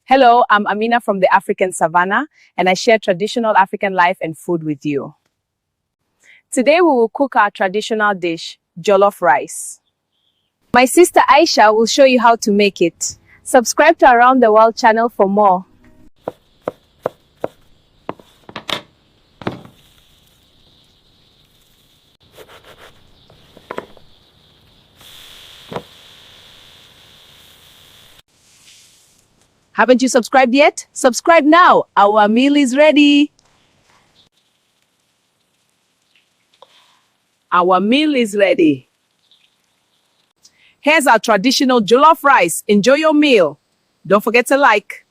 Hello, I'm Amina from the African Savanna, and I share traditional African life and food with you. Today we will cook our traditional dish, jollof rice. My sister Aisha will show you how to make it. Subscribe to Around the World channel for more. Haven't you subscribed yet? Subscribe now. Our meal is ready. Our meal is ready. Here's our traditional jollof rice. Enjoy your meal. Don't forget to like.